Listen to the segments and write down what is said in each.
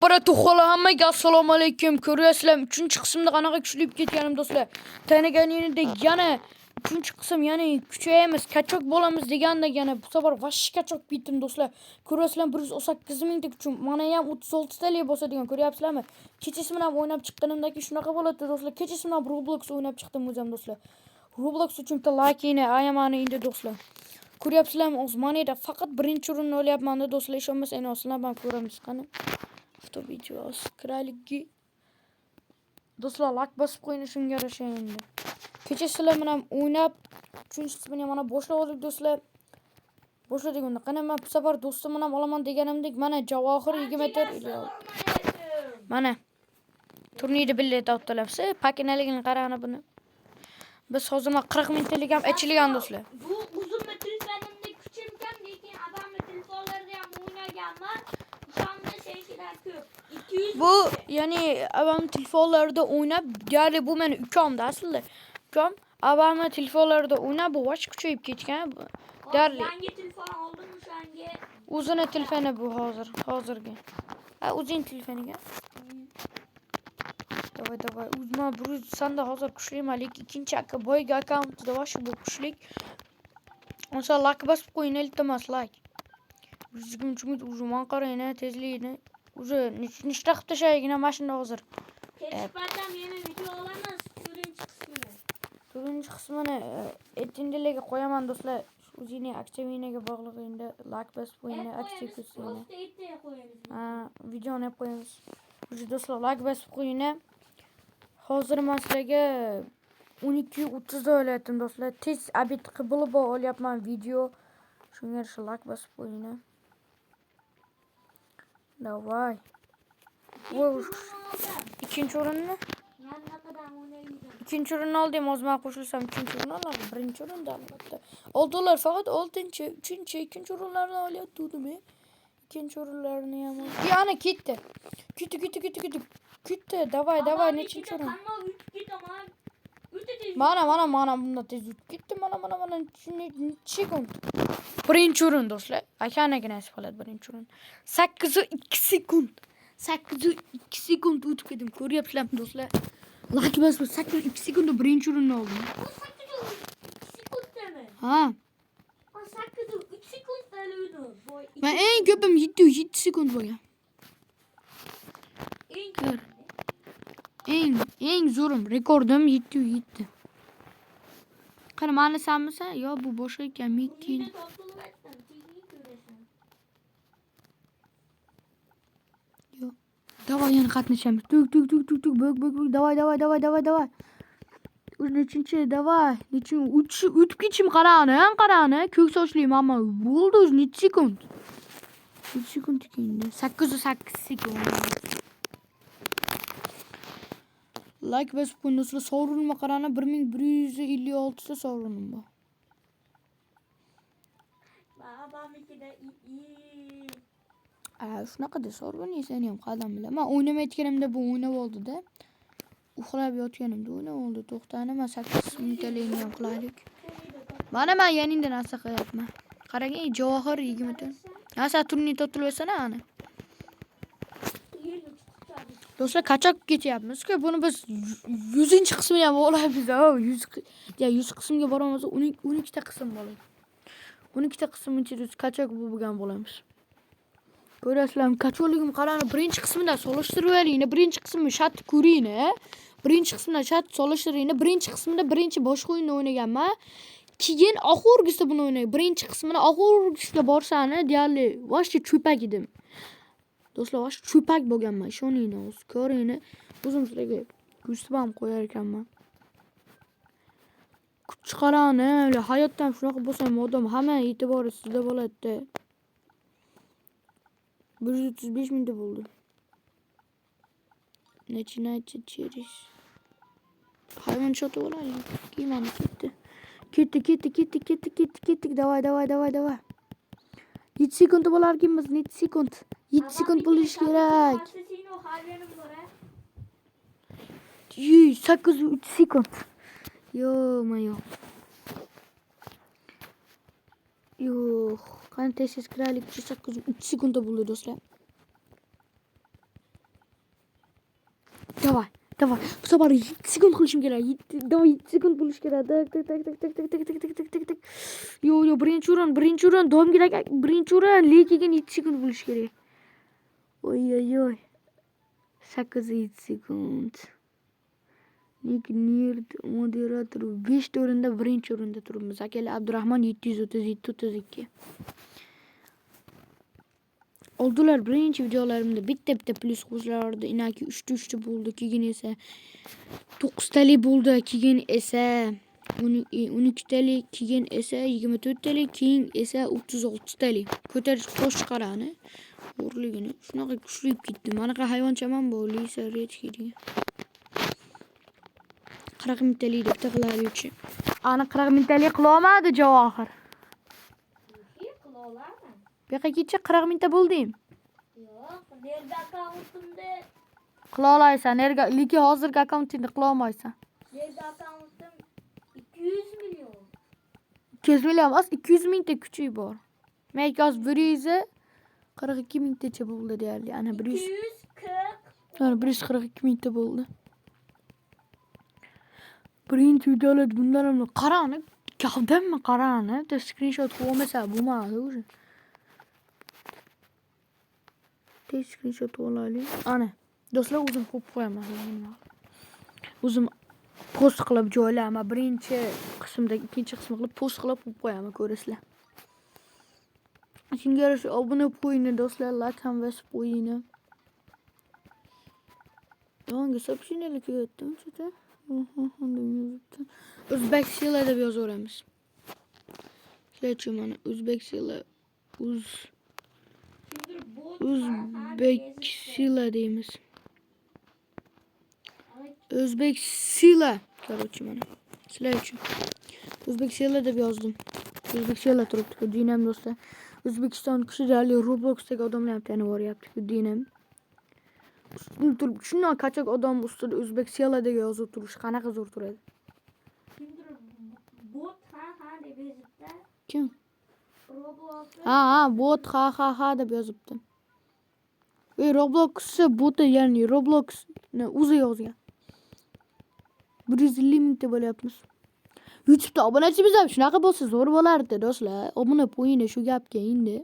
Hammaga assalomu alaykum. Ko'ryapsizlar, 3-qismda qanaqa kuchlayib ketganim do'stlar. Taniganingizda yana 3-qism, ya'ni kuchayamiz, kachok bo'lamiz deganda yana bu safar vashsh kachok bitdim do'stlar. Ko'ryapsizlar, 118 mingta kuchim. Mana ham 36 talik bosadigan, ko'ryapsizlarmi? Kechasi bilan o'ynab chiqqanimdagi shunaqa bo'ladi do'stlar. Kechasi bilan Roblox o'ynab chiqdim o'zim do'stlar. Roblox uchun laykini ayamani endi do'stlar. Ko'ryapsizlarmi, o'zmanida faqat birinchi o'rinni olyapman do'stlar. Ishonmasangiz osizlar, men ko'ramiz qani. Foto videosi kraligi do'stlar like bosib qo'ying shunga yarasha endi. Kecha sizlar bilan o'ynab 3-qismini mana boshlab oldik do'stlar. Boshladik unda. Qani men bu safar do'stim bilan olaman deganimdek mana Javohir 20 metr mana turnirda bilet topdilarsa, pakinaligini qarag'ana buni. Biz hozir 40 mingtalik ham ichilgan do'stlar. Bu uzun metrajlarning kuchimkan, lekin odamning telefonlarida ham o'ynaganman. Bu yani abam telefonlarda oynab, yani bu meni ukamda aslında. Ukam abamın telefonlarda oynab, bu vaç kuchayib ketgan. Darli. Yangi telefon oldimmi shunga? Uzun telefoni bu hozirgi. Ha, uzun telefoniga. Davay. Uzma Bruz sanda hozir kuchliman, lekin ikkinchi boyga akkauntida vash bu kuchlik. Onsa like bosib qo'ying, iltimos like. Bizga uzman qarayna tezligini. Уже nechta qilib tashlaygina mashina hozir. Kespatam yana video olamiz 4-qismini. 4-qismini etindilarga qo'yaman do'stlar. O'zining aksiyasiga bog'liq endi like bosib qo'ying, aksiya ko'rsatsin. Ha, videoni olib qo'yamiz. O'zi do'stlar like bosib qo'ying. Hozir men sizlarga 12:30 da olyaptim do'stlar. Tez abit qilib olyapman video. Shunga yarasha like bosib qo'ying. Davay. İkinci o'rinni? İkinci o'rinni oldim. O'zim qo'shilsam ikkinchi o'rin olaman. Birinchi o'rinda albatta. Oldilar faqat 6-chi, 3-chi, ikkinchi o'rinlarni olyapti-ku. İkinci o'rinlarni ham. Yana ketdi. Ketdi. Davay, nechinchi o'rin? Mana bunda tez ketdi. Mana sekund. Birinchi o'rin do'stlar. Akanagina nasib qiladi birinchi o'rin. 8.2 sekund. 8.2 sekund o'tib ketdim. Ko'ryapsizlarmi do'stlar? Like bosib 8.2 sekundda birinchi o'rinni oldim. 8.2 sekundmi? Ha. 8.3 sekundda o'ldim. Men eng ko'pim 7 sekund bo'lgan. Eng zo'rim rekordim 7.7. Qani mani sanmisa, yo bu boshqa ekan, Mikkin. Yo. Davay yana qatnashamiz. Tuk. Bök. Davay. Nechinchi, davay. Nechin o'tib ketishim qarani. Ko'k sochlim ammo bo'ldi o'zi necha sekund. 3 sekund ekan. 8.8 sekund. Like bosib qo'ying do'stlar. Sovrinimga qarana 1156 ta sovrinim bor. Babamnikida Shunaqada sovrin yesani ham qadam bilan. Men o'ynamayotganimda bu o'ynab oldi-da. Uxlab yotganimda o'ynab oldi. To'xtani, men 8 mingtalikni ham qilaylik. Mana men yaningdan narsa qilyapman. Qarang, Javohir 20 ta. Asa turnir to'tilsana ana. Do'stlar qachon ketyapmiz-ku? Buni biz 100-qismini ham olaymiz. 100 qismga boramiz, 12 ta qism bo'ladi. 12 ta qism ichida qachon bo'lgan bo'lamiz. Ko'rasizlarmi? Qachonligim qarani birinchi qismidan solishtirib oling. Birinchi qismni shat ko'ring. Birinchi qismidan shat solishtiring. Birinchi qismida birinchi boshqa o'yinni o'ynaganman. Keyin oxirgisida buni o'ynayman. Birinchi qismini oxirgisiga borsani, deyarli vashcha cho'pak edim. Do'stlar, vashcha cho'pak bo'lganman. Ishoninglar, o'z ko'ring. O'zim sizlarga ko'rsatib ham qo'yar ekanman. Kuch qarani, hayotdan shunaqa bo'lsam, odam hamma e'tibori sizda bo'ladi-da. 135 mingta bo'ldi. Начинается через. Hayvon sotib olaylik. Keyin ketdi. Ketdik. Davay. 7 sekund bo'larkanmiz, 7 sekund. 7 sekund bo'lishi kerak. 8.3 sekund. Yo'q. Qani tez kralik 8.3 sekundda bo'ldi do'stlar. Davay. Davay. Bu sefer 7 sekund qilishim kerak. Davay 7 sekund bo'lish kerak. Tak. Yo, birinchi o'rin. Davom kerak. Birinchi o'rin. Lekin 7 sekund bo'lish kerak. Oy. 8-7 sekund. Lekin moderator 5 o'rinda birinchi o'rinda turibmiz. Akalar Abdurahmon 737-32. Oldular birinchi videolarimda bitta plyus qo'shilardi. Inaki 3 bo'ldi. Keyin esa 9 talik bo'ldi. Keyin esa 12 talik, keyin esa 24 talik, keyin esa 36 talik. Ko'tarish qo'sh chiqarani. O'rligini. Shunaqa kuchlib ketdi. Manaqa hayvonchaman bu Lisa Rechki degan. 40 mingtalik deb taqiladi. Ana 40 mingtalik qila olmadi Javohir. Bu yoqqa ketcha 40 mingta bo'ldim. Yo'q, nerga akkauntimda? Qila olaysan, lekin hozirgi akkauntingni qila olmaysan. Nerga akkauntim 200 million. 200 million emas, 200 mingta kuchi bor. Men hozir 142 mingtacha bo'ldi deyarli. Ana 142 mingta bo'ldi. Birinchi videolar bundan ham qarani, gavdammi qarani, de screenshot qo'ymasa bo'lmaydi o'zi. Tez screenshot olaylik. Ana, do'stlar o'zim qo'yib qo'yaman. O'zim post qilib joylayman. Birinchi qismda, ikkinchi qismda qilib post qilib qo'yib qo'yaman, ko'rasizlar. Shunga yarasha obuna qo'ying do'stlar, like ham bosib qo'ying. Yangi so'pshinalar kelyapti, uncha. O'zbek sila deb yozaveramiz. Shularchi mana O'zbek sila, O'zbek sila deymiz. O'zbek sila. Короче mana. Sizlar uchun. O'zbek sila deb yozdim. O'zbek sila turibdi, dinam do'stlar. O'zbekiston kuchli Robloxdagi odamlar ham tanib oryapti, dinam. Shundan qachon odam ustida O'zbek siladagi yozib turish qanaqa zo'r turadi. Kimdir bot ha deb yozibdi. Kim? Roblox. Bot ha deb yozibdi. Roblox boti, ya'ni Robloxni o'zi yozgan. 150 mingta bo'lyapmiz. YouTube'da obunachimiz ham shunaqa bo'lsa zo'r bo'lardi do'stlar. Obuna qo'ying shu gapga endi.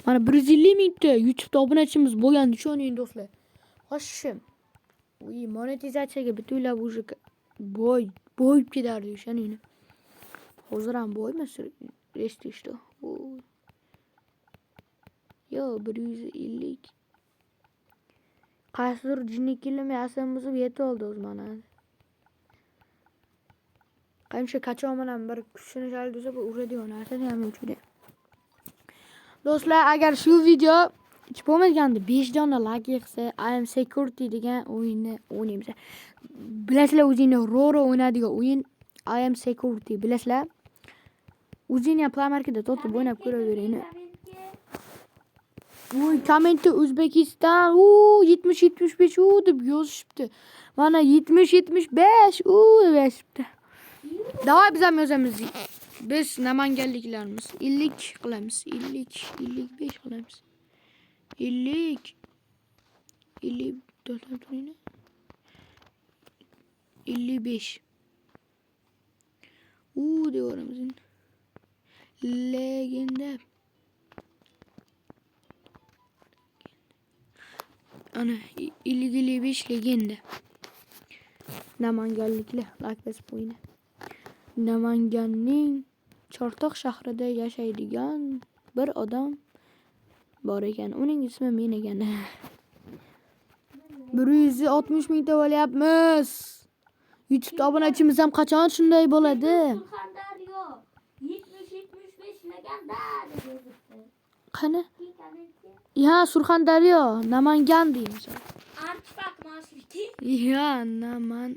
Mana 150 mingta YouTube'da obunachimiz bo'lganda ishoning do'stlar. Xo'shim. Monetizatsiyaga butunlay уже boyib ketardi ishoning. Hozir ham boymas eshitishdi. Yo 150. Qaysidir jinnikilarni asam buzib yetib oldi o'z mana. Qancha qachon bilan bir kuchini shal desa bu uradigan narsani ham o'chirdi. Do'stlar, agar shu video hech bo'lmaganda 5 dona like yig'sa, I am security degan o'yinni o'ynaymiz. Bilasizlar, o'zingni Roro o'ynadigan o'yin I am security, bilasizlar? O'zingni Play Marketda totib o'ynab ko'ravering. Kommentda O'zbekiston 70-75 deb yozishibdi. Mana 70-75 deb yozishibdi. Davay biz ham yozamiz. Biz namanganliklarimiz 50 qilamiz. 55 qilamiz. 50 to'xtab turing. 55 deyoramiz. Legenda. Ana 55 legenda. Namanganliklar like bosib qo'ying. Namanganning Chortoq shahrida yashaydigan bir odam bor ekan. Uning ismi men ekan. 160 mingta bo'lyapmiz. YouTube'da obunachimiz ham qachon shunday bo'ladi? Surxondaryo 70-75 legenda deb yozibdi. Qani? Ya, Surxondaryo, Namangan deymiz. Artifak masviti. Ya, Namangan.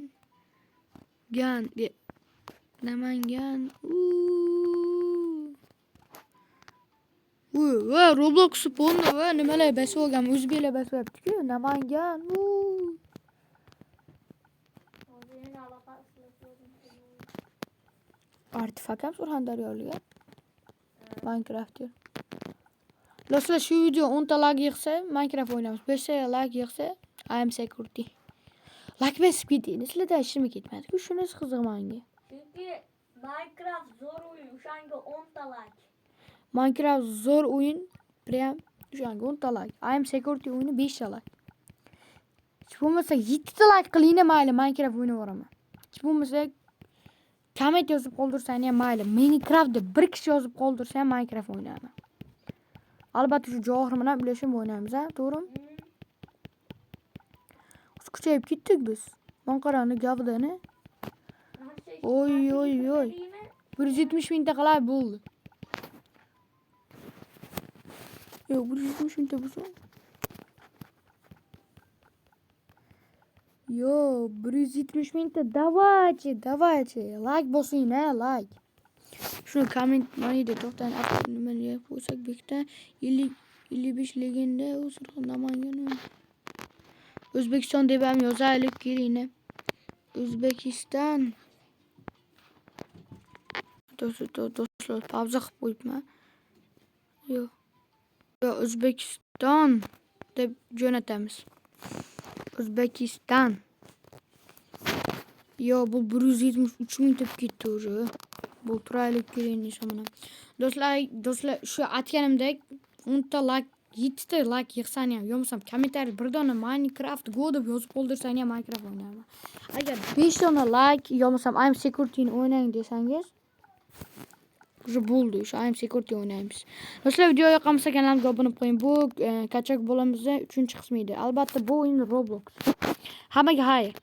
Roblox spawnda va nimalar bosib olgan, o'zbeklar bosib olibdi-ku, Namangan. Artifak ham Surxondaryolik. Minecraft. Do'stlar, shu video 10 ta like yig'sa, Minecraft o'ynaymiz. 5 ta like yig'sa, I am security. Like besib ketdingiz. Sizlarda ishimi ketmadi-ku. Shunisi qiziq menga. Chunki Minecraft zo'r o'yin. O'shanga 10 ta like. Minecraft zo'r o'yin. Prям o'shanga 10 ta like. I am security o'yini 5 ta like. Hech bo'lmasa 7 ta like qilinglar mayli, Minecraft o'ynab boraman. Hech bo'lmasa komment yozib qoldirsang ham mayli. Minecraftda bir kishi yozib qoldirsa ham Minecraft o'ynaman. Albatta shu Johir bilan birlashib o'ynaymiz, ha, to'g'rimi? Kuchayib ketdik biz. Monqarani gavdani. Oy oy oy. 170 mingta qalay bo'ldi. Yo'q, 170 mingta bo'lsa. Yo, 170 mingta davaychi. Like bosing, ha, like. Shuni komment manida to'xtang, nima deb qo'ysak bekda 55 legenda o'sirxon Namangan. O'zbekiston deb ham yozaylik keling. O'zbekiston. Do'stlar, pauza qilib qo'yibman. Yo'q. O'zbekiston deb jo'natamiz. O'zbekiston. Yo, bu 173 ming deb ketdi o'zi. Bu turaylik keling desam. Do'stlar, shu aytganimdek 10 ta like, 7 ta like yig'sam ham, yo'qmasam kommentariy bir dona Minecraft Go deb yozib qoldirsang ham Minecraft o'ynayman. Agar 5 dona like yo'qmasam I am security o'ynang desangiz, уже bo'ldi. Shu I am security o'ynaymiz. Do'stlar, video yoqqansa kanalimga obuna bo'ling. Bu kachak bo'lamizda 3-qismi edi. Albatta bu o'yin Roblox. Hammaga xayr.